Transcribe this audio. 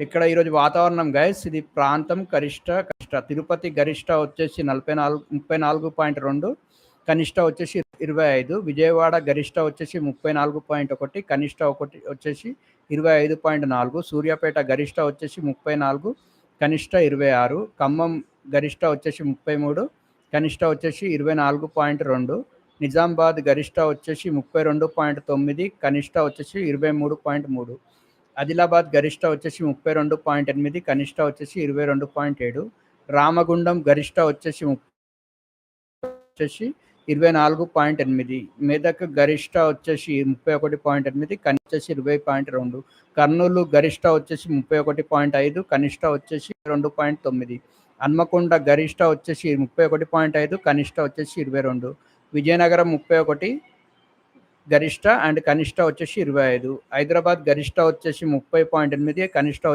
ఇక్కడ ఈరోజు వాతావరణం గైస్, ఇది ప్రాంతం కనిష్ట తిరుపతి గరిష్ట వచ్చేసి 34.2, కనిష్ట వచ్చేసి 25. విజయవాడ గరిష్ట వచ్చేసి 34.1, కనిష్ట వచ్చేసి 25.4. సూర్యాపేట గరిష్ట వచ్చేసి 34, కనిష్ట 26. ఖమ్మం గరిష్ట వచ్చేసి 33, కనిష్ట వచ్చేసి 24.2. నిజామాబాద్ గరిష్ట వచ్చేసి 32.9, కనిష్ట వచ్చేసి 23.3. ఆదిలాబాద్ గరిష్ట వచ్చేసి 32.8, కనిష్ట వచ్చేసి 22.7. రామగుండం గరిష్ట వచ్చేసి 24.8. మెదక్ గరిష్ట వచ్చేసి 31.8, కనిష్ట వచ్చేసి 20.2. కర్నూలు గరిష్ట వచ్చేసి 31.5, కనిష్ట వచ్చేసి 2.9. హన్మకొండ గరిష్ట వచ్చేసి 31.5, కనిష్ట వచ్చేసి 22. విజయనగరం 31 గరిష్ట అండ్ కనిష్ట వచ్చేసి 25. హైదరాబాద్ గరిష్ట వచ్చేసి 30.8, కనిష్ట